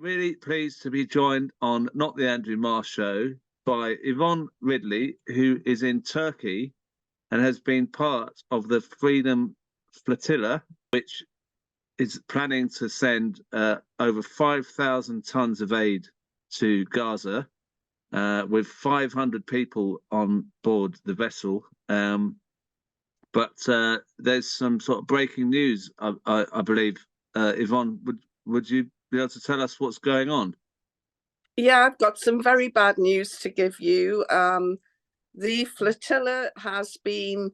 really pleased to be joined on Not the Andrew Marr Show by Yvonne Ridley, who is in Turkey and has been part of the Freedom Flotilla, which is planning to send over 5,000 tons of aid to Gaza, with 500 people on board the vessel. But there's some sort of breaking news, I believe. Yvonne, would you be able to tell us what's going on? Yeah, I've got some very bad news to give you. The flotilla has been,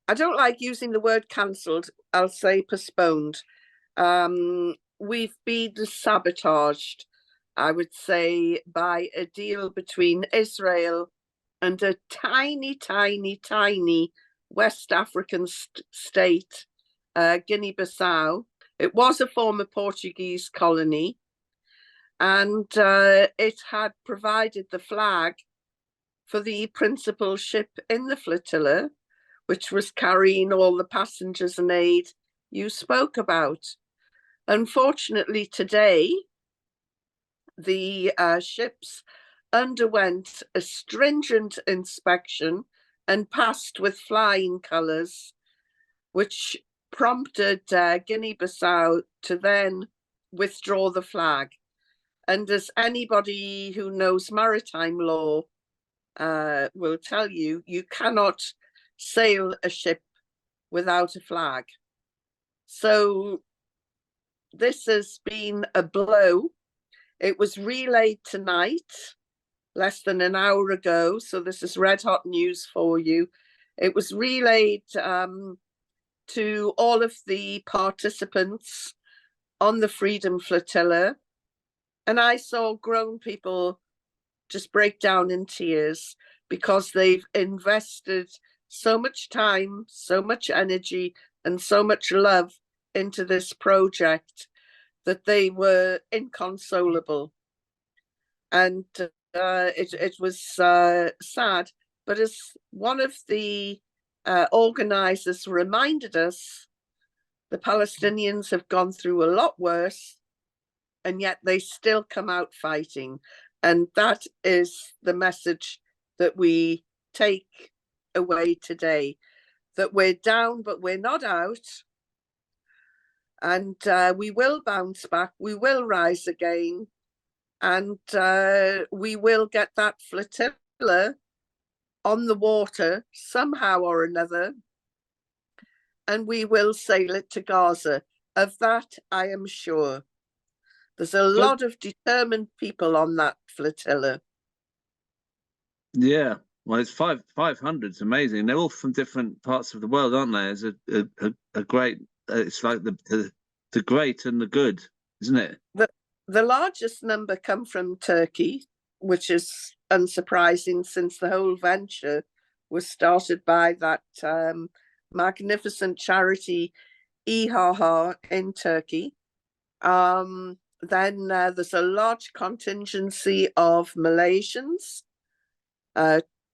I don't like using the word cancelled, I'll say postponed. We've been sabotaged, I would say, by a deal between Israel and a tiny, tiny, tiny West African state, Guinea-Bissau. It was a former Portuguese colony, and it had provided the flag for the principal ship in the flotilla, which was carrying all the passengers and aid you spoke about. Unfortunately, today, the ships underwent a stringent inspection and passed with flying colours, which prompted Guinea-Bissau to then withdraw the flag. And as anybody who knows maritime law will tell you, you cannot sail a ship without a flag. So this has been a blow. It was relayed tonight, less than an hour ago, so this is red hot news for you. It was relayed to all of the participants on the Freedom Flotilla, and I saw grown people just break down in tears because they've invested so much time, so much energy, and so much love into this project that they were inconsolable. And it was sad. But as one of the organizers reminded us, the Palestinians have gone through a lot worse, and yet they still come out fighting. And that is the message that we take away today, that we're down, but we're not out. And we will bounce back, we will rise again, and we will get that flotilla on the water somehow or another, and we will sail it to Gaza. Of that, I am sure. There's a lot of determined people on that flotilla. Yeah, well, it's 500. It's amazing. They're all from different parts of the world, aren't they? It's a great. It's like the great and the good, isn't it? The largest number come from Turkey, which is unsurprising since the whole venture was started by that magnificent charity İHA in Turkey. Then there's a large contingency of Malaysians.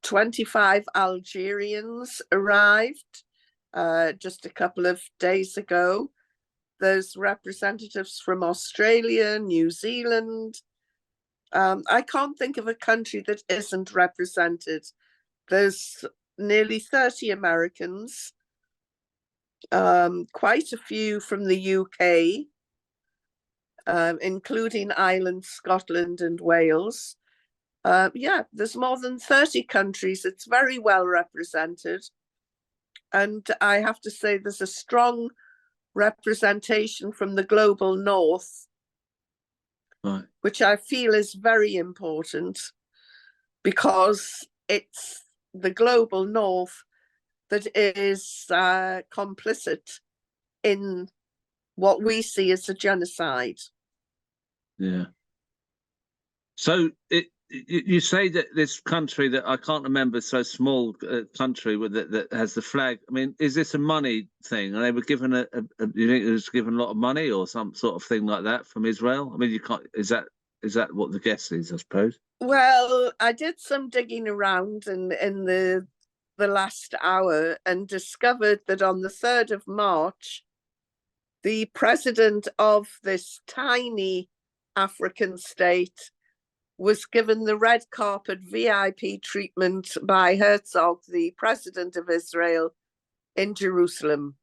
25 Algerians arrived just a couple of days ago. There's representatives from Australia, New Zealand. I can't think of a country that isn't represented. There's nearly 30 Americans, quite a few from the UK, including Ireland, Scotland, and Wales. Yeah, there's more than 30 countries. It's very well represented. And I have to say there's a strong representation from the global north, right, which I feel is very important, because it's the global north that is complicit in what we see as a genocide. Yeah. So you say that this country that I can't remember, so small country with that has the flag. I mean, is this a money thing? And they were given you think it was given a lot of money or some sort of thing like that from Israel? I mean, you can't. Is that what the guess is? I suppose. Well, I did some digging around in the last hour and discovered that on the 3rd of March, the president of this tiny African state, was given the red carpet VIP treatment by Herzog, the president of Israel, in Jerusalem.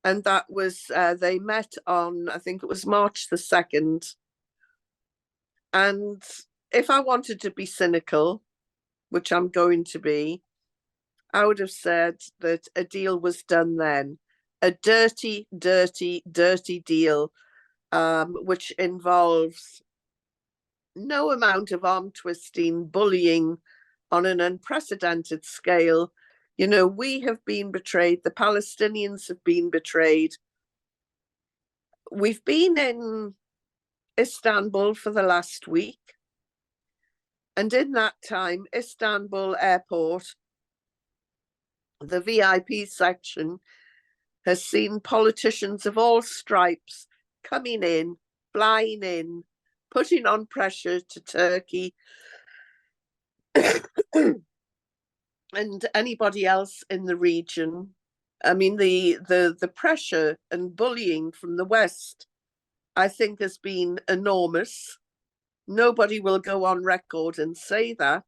And that was, they met on, I think it was March the 2nd. And if I wanted to be cynical, which I'm going to be, I would have said that a deal was done then. A dirty, dirty, dirty deal, which involves no amount of arm twisting, bullying on an unprecedented scale. You know, we have been betrayed. The Palestinians have been betrayed. We've been in Istanbul for the last week. And in that time, Istanbul airport, the VIP section, has seen politicians of all stripes coming in, flying in, putting on pressure to Turkey and anybody else in the region. I mean, the pressure and bullying from the West, I think, has been enormous. Nobody will go on record and say that,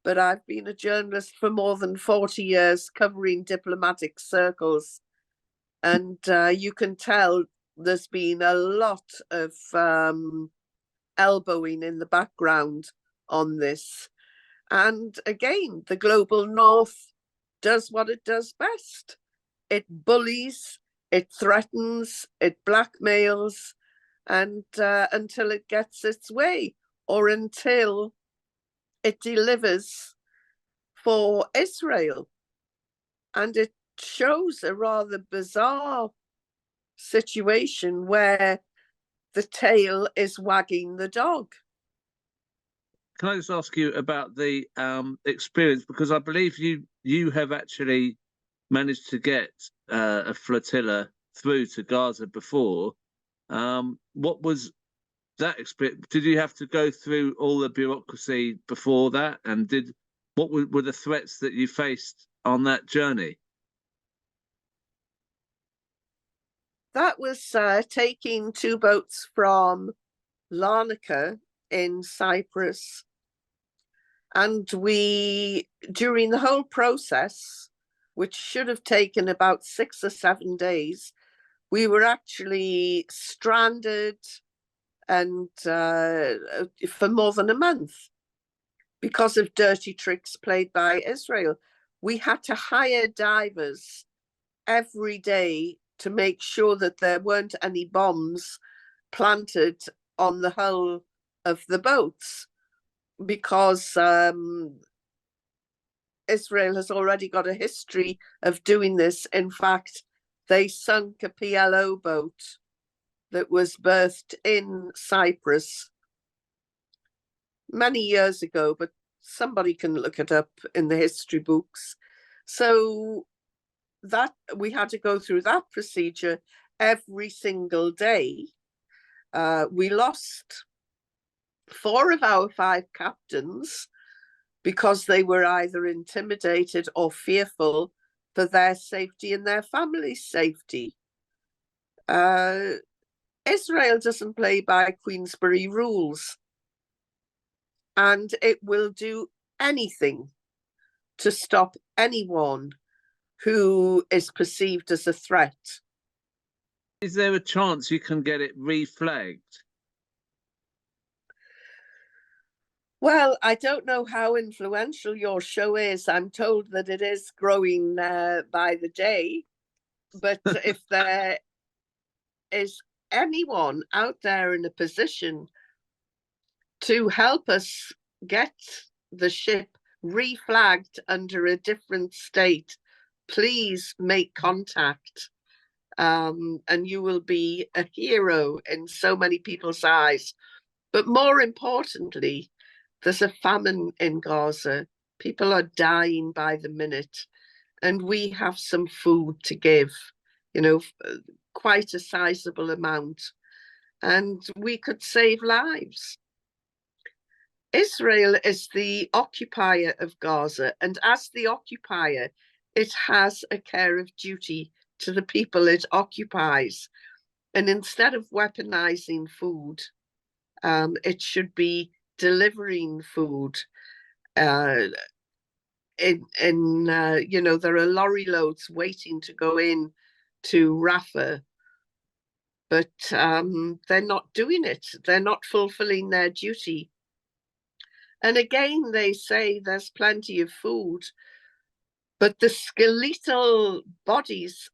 but I've been a journalist for more than 40 years covering diplomatic circles, and you can tell there's been a lot of elbowing in the background on this. And again, the global north does what it does best. It bullies, it threatens, it blackmails, and until it gets its way, or until it delivers for Israel. And it shows a rather bizarre situation where the tail is wagging the dog. Can I just ask you about the experience? Because I believe you have actually managed to get a flotilla through to Gaza before. What was that experience? Did you have to go through all the bureaucracy before that? And what were the threats that you faced on that journey? That was taking 2 boats from Larnaca in Cyprus. And we, during the whole process, which should have taken about 6 or 7 days, we were actually stranded and for more than a month because of dirty tricks played by Israel. We had to hire divers every day to make sure that there weren't any bombs planted on the hull of the boats, because Israel has already got a history of doing this. In fact, they sunk a PLO boat that was berthed in Cyprus many years ago, but somebody can look it up in the history books. So that we had to go through that procedure every single day. We lost 4 of our 5 captains because they were either intimidated or fearful for their safety and their family's safety. Israel doesn't play by Queensberry rules, and it will do anything to stop anyone who is perceived as a threat. Is there a chance you can get it reflagged? Well, I don't know how influential your show is. I'm told that it is growing by the day. But if there is anyone out there in a position to help us get the ship reflagged under a different state, please make contact. And you will be a hero in so many people's eyes. But more importantly, there's a famine in Gaza. People are dying by the minute, and we have some food to give, you know, quite a sizable amount, and we could save lives. Israel is the occupier of Gaza, and as the occupier, it has a care of duty to the people it occupies. And instead of weaponizing food, It should be delivering food. You know, there are lorry loads waiting to go in to Rafah, but they're not doing it. They're not fulfilling their duty. And again, they say there's plenty of food, but the skeletal bodies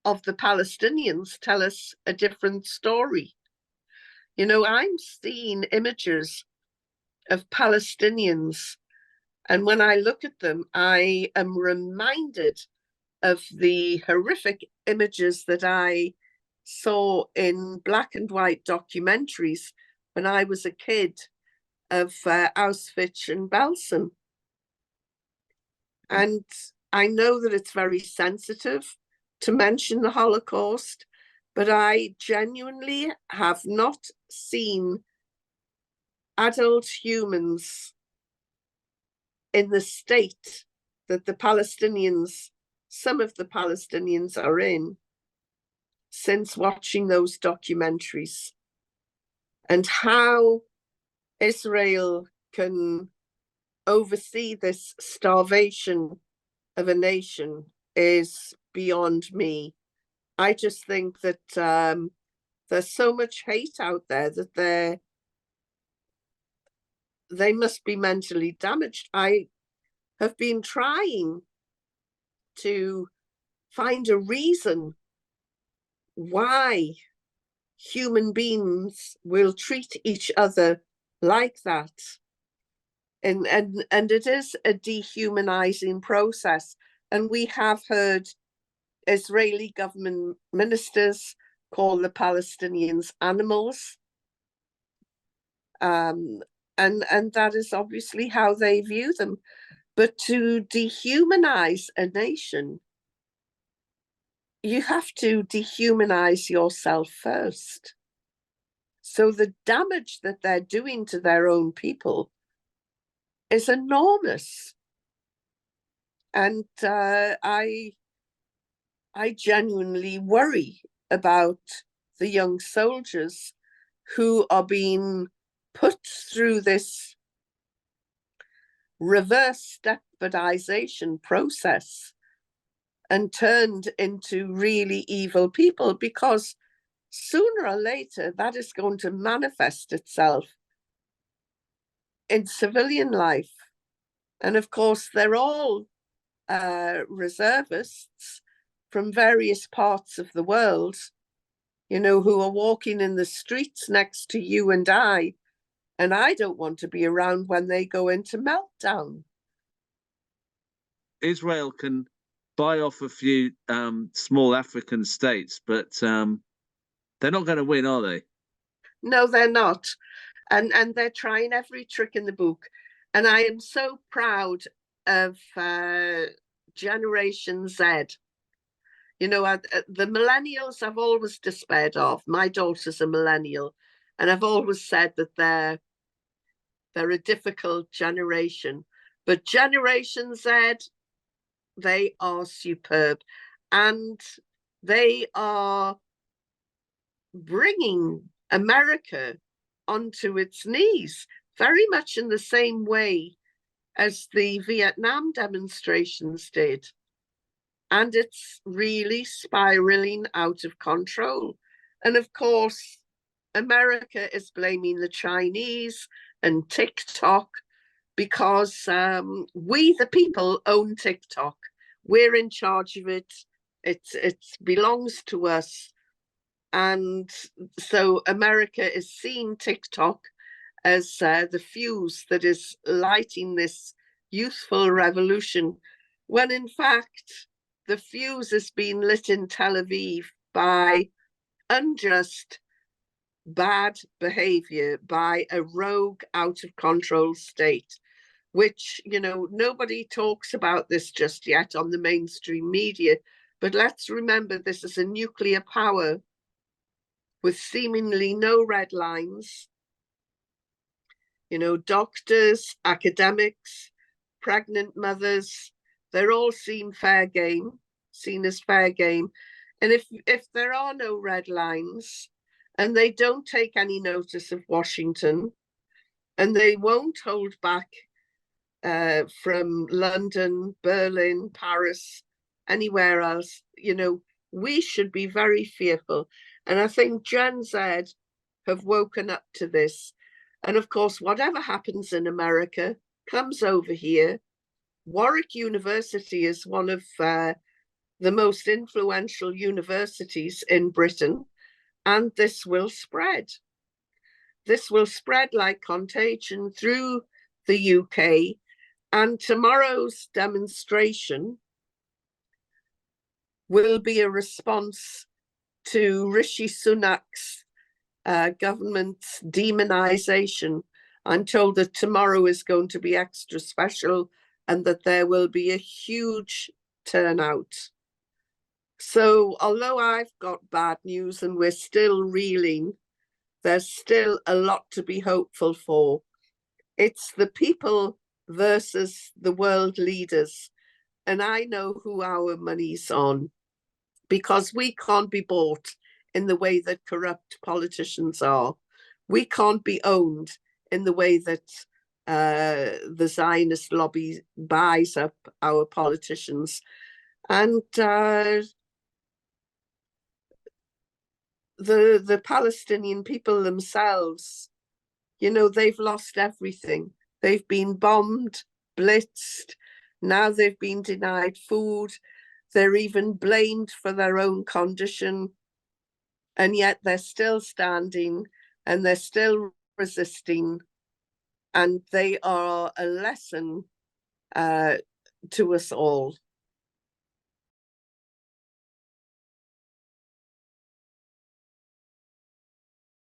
of the Palestinians tell us a different story. You know, I'm seeing images of Palestinians, and when I look at them, I am reminded of the horrific images that I saw in black and white documentaries when I was a kid of Auschwitz and Belsen. And I know that it's very sensitive to mention the Holocaust, but I genuinely have not seen adult humans in the state that the Palestinians, some of the Palestinians are in, since watching those documentaries. And how Israel can oversee this starvation of a nation is beyond me. I just think that there's so much hate out there that they must be mentally damaged. I have been trying to find a reason why human beings will treat each other like that. And it is a dehumanizing process. And we have heard Israeli government ministers call the Palestinians animals. And that is obviously how they view them. But to dehumanize a nation, you have to dehumanize yourself first. So the damage that they're doing to their own people is enormous. And I genuinely worry about the young soldiers who are being put through this reverse stepfordization process and turned into really evil people, because sooner or later that is going to manifest itself in civilian life. And of course, they're all reservists from various parts of the world, you know, who are walking in the streets next to you and I don't want to be around when they go into meltdown. Israel can buy off a few small African states, but they're not going to win, are they? No, they're not. And they're trying every trick in the book. And I am so proud of Generation Z. You know, the millennials I've always despaired of. My daughter's a millennial, and I've always said that they're a difficult generation. But Generation Z, they are superb. And they are bringing America onto its knees, very much in the same way as the Vietnam demonstrations did. And it's really spiraling out of control. And of course, America is blaming the Chinese and TikTok because we, the people, own TikTok. We're in charge of it. It belongs to us. And so America is seeing TikTok as the fuse that is lighting this youthful revolution, when in fact the fuse is being lit in Tel Aviv by unjust, bad behavior by a rogue, out of control state, which, you know, nobody talks about this just yet on the mainstream media. But let's remember, this is a nuclear power with seemingly no red lines. You know, doctors, academics, pregnant mothers, they're all seen as fair game. And if there are no red lines, and they don't take any notice of Washington, and they won't hold back from London, Berlin, Paris, anywhere else. You know, we should be very fearful. And I think Gen Z have woken up to this. And of course, whatever happens in America comes over here. Warwick University is one of the most influential universities in Britain, and this will spread. This will spread like contagion through the UK, and tomorrow's demonstration will be a response to Rishi Sunak's government demonization. I'm told that tomorrow is going to be extra special and that there will be a huge turnout. So although I've got bad news and we're still reeling, there's still a lot to be hopeful for. It's the people versus the world leaders. And I know who our money's on, because we can't be bought in the way that corrupt politicians are. We can't be owned in the way that the Zionist lobby buys up our politicians. And the Palestinian people themselves, you know, they've lost everything. They've been bombed, blitzed. Now they've been denied food. They're even blamed for their own condition. And yet they're still standing and they're still resisting. And they are a lesson to us all.